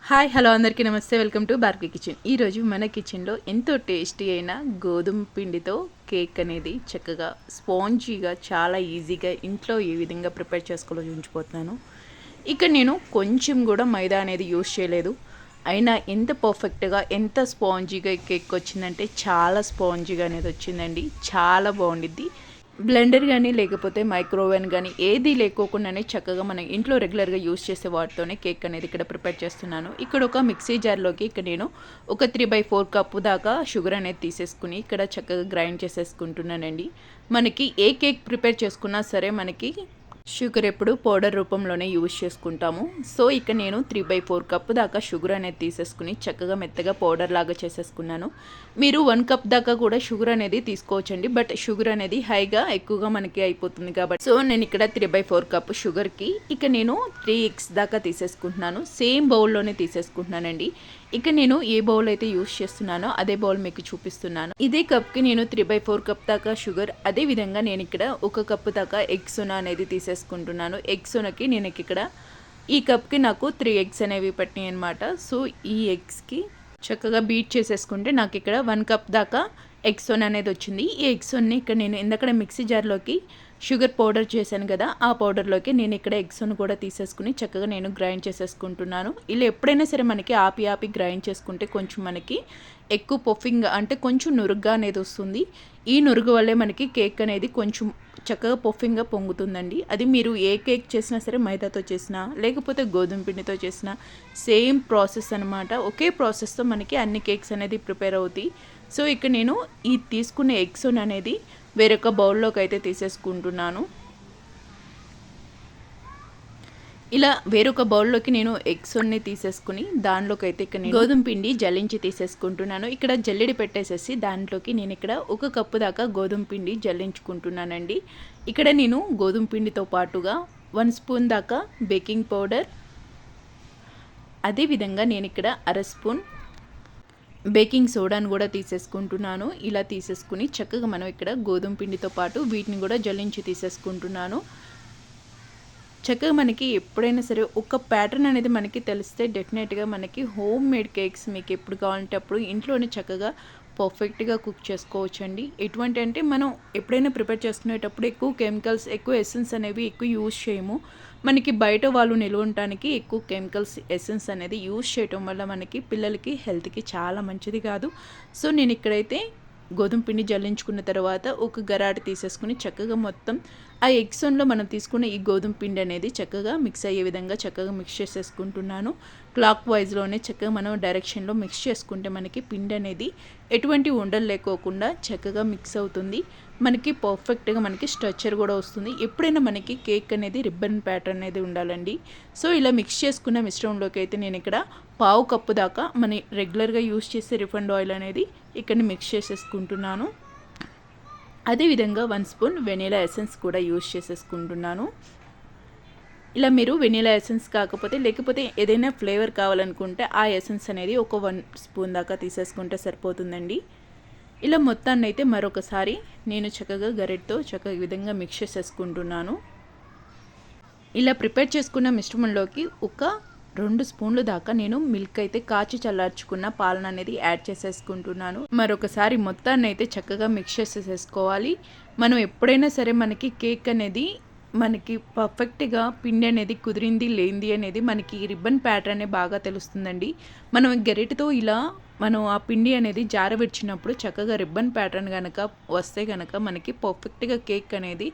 Hi hello అందరికీ నమస్తే. Welcome to Bhargavi kitchen. ఈరోజు మన కిచెన్లో ఎంతో టేస్టీ అయిన గోధుమ పిండితో కేక్ అనేది చక్కగా స్పాంజీగా చాలా ఈజీగా ఇంట్లో ఏ విధంగా ప్రిపేర్ చేసుకోవాలో చూపించిపోతున్నాను. ఇక్కడ నేను కొంచెం కూడా మైదా అనేది యూస్ చేయలేదు. అయినా ఎంత పర్ఫెక్ట్గా ఎంత స్పాంజీగా కేక్ వచ్చిందంటే చాలా స్పాంజీగా అనేది వచ్చిందండి. చాలా బాగుండిద్ది. బ్లెండర్ కానీ లేకపోతే మైక్రోవేవ్ కానీ ఏది లేకోకుండానే చక్కగా మనం ఇంట్లో రెగ్యులర్గా యూస్ చేసే వాటితోనే కేక్ అనేది ఇక్కడ ప్రిపేర్ చేస్తున్నాను. ఇక్కడ ఒక మిక్సీ జార్లోకి ఇక్కడ నేను ఒక 3/4 కప్పు దాకా షుగర్ అనేది తీసేసుకుని ఇక్కడ చక్కగా గ్రైండ్ చేసేసుకుంటున్నానండి. మనకి ఏ కేక్ ప్రిపేర్ చేసుకున్నా సరే మనకి షుగర్ ఎప్పుడు పౌడర్ రూపంలోనే యూజ్ చేసుకుంటాము. సో ఇక నేను 3/4 కప్పు దాకా షుగర్ అనేది తీసేసుకుని చక్కగా మెత్తగా పౌడర్ లాగా చేసేసుకున్నాను. మీరు 1 కప్ దాకా కూడా షుగర్ అనేది తీసుకోవచ్చండి. బట్ షుగర్ అనేది హైగా ఎక్కువగా మనకి అయిపోతుంది కాబట్టి సో నేను ఇక్కడ 3/4 కప్పు షుగర్కి ఇక నేను 3 ఎగ్స్ దాకా తీసేసుకుంటున్నాను. సేమ్ బౌల్లోనే తీసేసుకుంటున్నానండి. ఇక నేను ఏ బౌల్ అయితే యూస్ చేస్తున్నానో అదే బౌల్ మీకు చూపిస్తున్నాను. ఇదే కప్కి నేను 3/4 కప్ దాకా షుగర్, అదే విధంగా నేను ఇక్కడ 1 కప్పు దాకా ఎగ్ సోనా అనేది తీసేసుకుంటున్నాను. ఎగ్ సోనాకి నేను ఇక్కడ ఈ కప్కి నాకు 3 ఎగ్స్ అనేవి పట్టినాయి అనమాట. సో ఈ ఎగ్స్కి చక్కగా బీట్ చేసేసుకుంటే నాకు ఇక్కడ 1 కప్ దాకా ఎగ్ సోనా అనేది వచ్చింది. ఈ ఎగ్ సోన్ని ఇక్కడ నేను ఇందాక మిక్సీ జార్లోకి షుగర్ పౌడర్ చేశాను కదా, ఆ పౌడర్లోకి నేను ఇక్కడ ఎగ్స్ను కూడా తీసేసుకుని చక్కగా నేను గ్రైండ్ చేసేసుకుంటున్నాను. ఇలా ఎప్పుడైనా సరే మనకి ఆపి గ్రైండ్ చేసుకుంటే కొంచెం మనకి ఎక్కువ పఫింగ్ అంటే కొంచెం నురుగ్గా అనేది వస్తుంది. ఈ నురుగు వల్లే మనకి కేక్ అనేది కొంచెం చక్కగా పఫింగ్గా పొంగుతుందండి. అది మీరు ఏ కేక్ చేసినా సరే మైదాతో చేసినా లేకపోతే గోధుమ పిండితో చేసినా సేమ్ ప్రాసెస్ అనమాట. ఒకే ప్రాసెస్తో మనకి అన్ని కేక్స్ అనేది ప్రిపేర్ అవుతాయి. సో ఇక్కడ నేను ఈ తీసుకున్న ఎగ్స్ అనేది వేరొక బౌల్లోకి అయితే తీసేసుకుంటున్నాను. ఇలా వేరొక బౌల్లోకి నేను ఎగ్స్ని తీసేసుకుని దానిలోకి అయితే ఇక్కడ నేను గోధుమ పిండి జల్లించి తీసేసుకుంటున్నాను. ఇక్కడ జల్లెడి పెట్టేసేసి దాంట్లోకి నేను ఇక్కడ 1 కప్పు దాకా గోధుమ పిండి జల్లించుకుంటున్నానండి. ఇక్కడ నేను గోధుమ పిండితో పాటుగా 1 స్పూన్ దాకా బేకింగ్ పౌడర్, అదేవిధంగా నేను ఇక్కడ 1/2 స్పూన్ బేకింగ్ సోడాను కూడా తీసేసుకుంటున్నాను. ఇలా తీసేసుకుని చక్కగా మనం ఇక్కడ గోధుమ పిండితో పాటు వీటిని కూడా జల్లించి తీసేసుకుంటున్నాను. చక్కగా మనకి ఎప్పుడైనా సరే ఒక ప్యాటర్న్ అనేది మనకి తెలిస్తే డెఫినెట్గా మనకి హోమ్ మేడ్ కేక్స్ మీకు ఎప్పుడు కావాలంటే అప్పుడు ఇంట్లోనే చక్కగా పర్ఫెక్ట్గా కుక్ చేసుకోవచ్చండి. ఎటువంటి అంటే మనం ఎప్పుడైనా ప్రిపేర్ చేసుకునేటప్పుడు ఎక్కువ కెమికల్స్ ఎక్కువ ఎసెన్స్ అనేవి ఎక్కువ యూజ్ చేయము. మనకి బయట వాళ్ళు నిలవటానికి ఎక్కువ కెమికల్స్ ఎసెన్స్ అనేది యూజ్ చేయటం వల్ల మనకి పిల్లలకి హెల్త్కి చాలా మంచిది కాదు. సో నేను ఇక్కడైతే గోధుమ పిండి జల్లించుకున్న తర్వాత ఒక గరాట తీసేసుకుని చక్కగా మొత్తం ఆ ఎగ్సోన్లో మనం తీసుకున్న ఈ గోధుమ పిండి అనేది చక్కగా మిక్స్ అయ్యే విధంగా చక్కగా మిక్స్ చేసేసుకుంటున్నాను. క్లాక్ వైజ్లోనే చక్కగా మనం డైరెక్షన్లో మిక్స్ చేసుకుంటే మనకి పిండి అనేది ఎటువంటి ఉండలు లేకోకుండా చక్కగా మిక్స్ అవుతుంది. మనకి పర్ఫెక్ట్గా మనకి స్ట్రక్చర్ కూడా వస్తుంది. ఎప్పుడైనా మనకి కేక్ అనేది రిబ్బన్ ప్యాటర్న్ అనేది ఉండాలండి. సో ఇలా మిక్స్ చేసుకున్న మిశ్రమంలోకి అయితే నేను ఇక్కడ 1/2 కప్పు దాకా మన రెగ్యులర్గా యూస్ చేసే రిఫైండ్ ఆయిల్ అనేది ఇక్కడ మిక్స్ చేసేసుకుంటున్నాను. అదేవిధంగా 1 స్పూన్ వెనీలా ఎసెన్స్ కూడా యూస్ చేసేసుకుంటున్నాను. ఇలా మీరు వెనీలా ఎసెన్స్ కాకపోతే లేకపోతే ఏదైనా ఫ్లేవర్ కావాలనుకుంటే ఆ ఎసెన్స్ అనేది ఒక 1 స్పూన్ దాకా తీసేసుకుంటే సరిపోతుందండి. ఇలా మొత్తాన్ని అయితే మరొకసారి నేను చక్కగా గరిటతో చక్కగా ఈ విధంగా మిక్స్ చేసేసుకుంటున్నాను. ఇలా ప్రిపేర్ చేసుకున్న మిశ్రమంలోకి ఒక 2 స్పూన్లు దాకా నేను మిల్క్ అయితే కాచి చల్లార్చుకున్న పాలన అనేది యాడ్ చేసేసుకుంటున్నాను. మరొకసారి మొత్తాన్ని అయితే చక్కగా మిక్స్ చేసేసుకోవాలి. మనం ఎప్పుడైనా సరే మనకి కేక్ అనేది మనకి పర్ఫెక్ట్గా పిండి అనేది కుదిరింది లేనిది అనేది మనకి రిబ్బన్ ప్యాటర్నే బాగా తెలుస్తుందండి. మనం గరిటెతో ఇలా మనం ఆ పిండి అనేది జారవిడిచినప్పుడు చక్కగా రిబ్బన్ ప్యాటర్న్ కనుక వస్తే కనుక మనకి పర్ఫెక్ట్గా కేక్ అనేది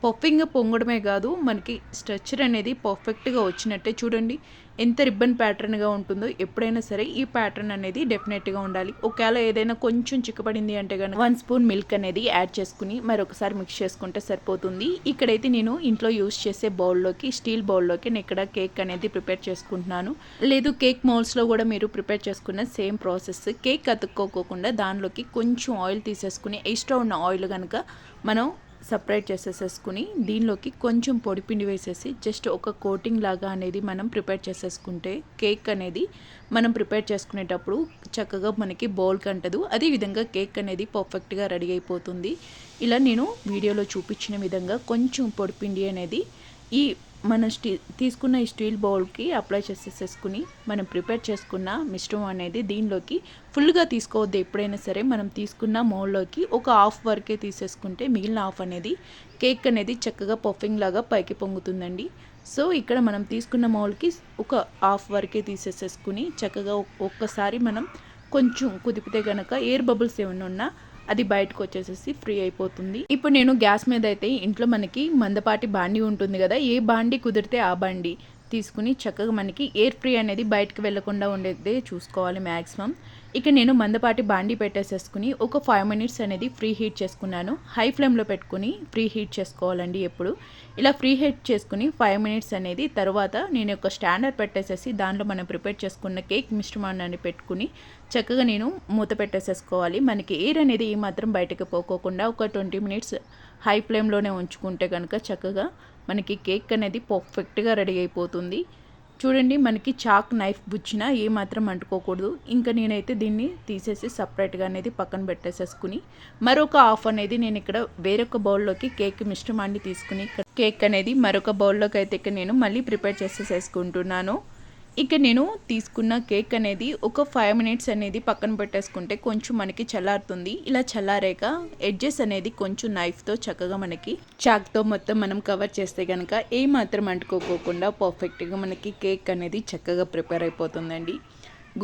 పఫింగ్గా పొంగడమే కాదు మనకి స్ట్రక్చర్ అనేది పర్ఫెక్ట్గా వచ్చినట్టే. చూడండి ఎంత రిబ్బన్ ప్యాటర్న్గా ఉంటుందో. ఎప్పుడైనా సరే ఈ ప్యాటర్న్ అనేది డెఫినెట్గా ఉండాలి. ఒకవేళ ఏదైనా కొంచెం చిక్కపడింది అంటే కనుక 1 స్పూన్ మిల్క్ అనేది యాడ్ చేసుకుని మరొకసారి మిక్స్ చేసుకుంటే సరిపోతుంది. ఇక్కడైతే నేను ఇంట్లో యూస్ చేసే బౌల్లోకి స్టీల్ బౌల్లోకి నేను ఇక్కడ కేక్ అనేది ప్రిపేర్ చేసుకుంటున్నాను. లేదు కేక్ మౌల్స్లో కూడా మీరు ప్రిపేర్ చేసుకున్న సేమ్ ప్రాసెస్. కేక్ అతుక్కోకుండా దానిలోకి కొంచెం ఆయిల్ తీసేసుకుని ఎక్స్ట్రా ఉన్న ఆయిల్ కనుక మనం సపరేట్ చేసేసుకుని దీనిలోకి కొంచెం పొడిపిండి వేసేసి జస్ట్ ఒక కోటింగ్ లాగా అనేది మనం ప్రిపేర్ చేసేసుకుంటే కేక్ అనేది మనం ప్రిపేర్ చేసుకునేటప్పుడు చక్కగా మనకి బౌల్ కంటదు. అదేవిధంగా కేక్ అనేది పర్ఫెక్ట్గా రెడీ అయిపోతుంది. ఇలా నేను వీడియోలో చూపించిన విధంగా కొంచెం పొడిపిండి అనేది ఈ మన తీసుకున్న ఈ స్టీల్ బౌల్కి అప్లై చేసేసుకుని మనం ప్రిపేర్ చేసుకున్న మిశ్రమం అనేది దీనిలోకి ఫుల్గా తీసుకోవద్దు. ఎప్పుడైనా సరే మనం తీసుకున్న మౌల్డ్లోకి ఒక హాఫ్ వరకే తీసేసుకుంటే మిగిలిన హాఫ్ అనేది కేక్ అనేది చక్కగా పఫింగ్ లాగా పైకి పొంగుతుందండి. సో ఇక్కడ మనం తీసుకున్న మౌల్డ్కి ఒక హాఫ్ వరకే తీసేసేసుకుని చక్కగా ఒక్కసారి మనం కొంచెం కుదిపితే కనుక ఎయిర్ బబుల్స్ ఏమైనా ఉన్నా అది బయటకు వచ్చేసేసి ఫ్రీ అయిపోతుంది. ఇప్పుడు నేను గ్యాస్ మీద అయితే ఇంట్లో మనకి మందపాటి బాండి ఉంటుంది కదా, ఏ బాండి కుదిరితే ఆ బాండి తీసుకుని చక్కగా మనకి ఎయిర్ ఫ్రీ అనేది బయటకు వెళ్లకుండా ఉండేదే చూసుకోవాలి మ్యాక్సిమం. ఇక నేను మందపాటి బాండి పెట్టేసేసుకుని ఒక 5 మినిట్స్ అనేది ఫ్రీ హీట్ చేసుకున్నాను. హై ఫ్లేమ్లో పెట్టుకుని ఫ్రీ హీట్ చేసుకోవాలండి ఎప్పుడు. ఇలా ఫ్రీ హీట్ చేసుకుని 5 మినిట్స్ అనేది తర్వాత నేను ఒక స్టాండర్ పెట్టేసేసి దాంట్లో మనం ప్రిపేర్ చేసుకున్న కేక్ మిశ్రమాన్ని పెట్టుకుని చక్కగా నేను మూత పెట్టేసేసుకోవాలి. మనకి ఎయిర్ అనేది ఏమాత్రం బయటకు పోకోకుండా ఒక 20 మినిట్స్ హై ఫ్లేమ్లోనే ఉంచుకుంటే కనుక చక్కగా మనకి కేక్ అనేది పర్ఫెక్ట్గా రెడీ అయిపోతుంది. చూడండి, మనకి చాక్ నైఫ్ బుచ్చినా ఏమాత్రం అంటుకోకూడదు. ఇంకా నేనైతే దీన్ని తీసేసి సపరేట్గా అనేది పక్కన పెట్టేసేసుకుని మరొక హాఫ్ అనేది నేను ఇక్కడ వేరొక బౌల్లోకి కేక్ మిశ్రమాన్ని తీసుకుని కేక్ అనేది మరొక బౌల్లోకి అయితే ఇక్కడ నేను మళ్ళీ ప్రిపేర్ చేసేసుకుంటున్నాను. ఇక నేను తీసుకున్న కేక్ అనేది ఒక 5 మినిట్స్ అనేది పక్కన పెట్టేసుకుంటే కొంచెం మనకి చల్లారుతుంది. ఇలా చల్లారాక ఎడ్జెస్ అనేది కొంచెం నైఫ్తో చక్కగా మనకి చాక్తో మొత్తం మనం కవర్ చేస్తే కనుక ఏమాత్రం అంటుకోకుండా పర్ఫెక్ట్గా మనకి కేక్ అనేది చక్కగా ప్రిపేర్ అయిపోతుందండి.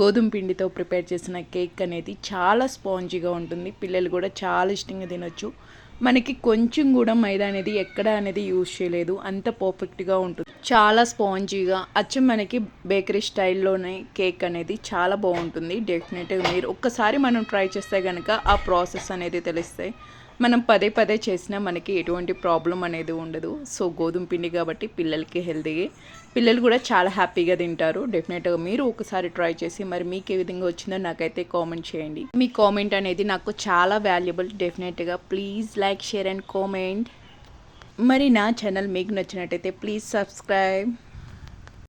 గోధుమ పిండితో ప్రిపేర్ చేసిన కేక్ అనేది చాలా స్పాంజీగా ఉంటుంది. పిల్లలు కూడా చాలా ఇష్టంగా తినొచ్చు. మనకి కొంచెం కూడా మైదా అనేది ఎక్కడ అనేది యూజ్ చేయలేదు, అంత పర్ఫెక్ట్గా ఉంటుంది. చాలా స్పాంజీగా అచ్చం మనకి బేకరీ స్టైల్లోనే కేక్ అనేది చాలా బాగుంటుంది. డెఫినెట్గా మీరు ఒక్కసారి మనం ట్రై చేస్తే కనుక ఆ ప్రాసెస్ అనేది తెలిస్తే మనం పదే పదే చేసినా మనకి ఎటువంటి ప్రాబ్లం అనేది ఉండదు. సో గోధుమ పిండి కాబట్టి పిల్లలకి హెల్తీ, పిల్లలు కూడా చాలా హ్యాపీగా తింటారు. డెఫినెట్గా మీరు ఒకసారి ట్రై చేసి మరి మీకు ఏ విధంగా వచ్చిందో నాకైతే కామెంట్ చేయండి. మీ కామెంట్ అనేది నాకు చాలా వాల్యుబుల్. డెఫినెట్గా please like, share and comment. మరి నా ఛానల్ మీకు నచ్చినట్టయితే ప్లీజ్ సబ్స్క్రైబ్.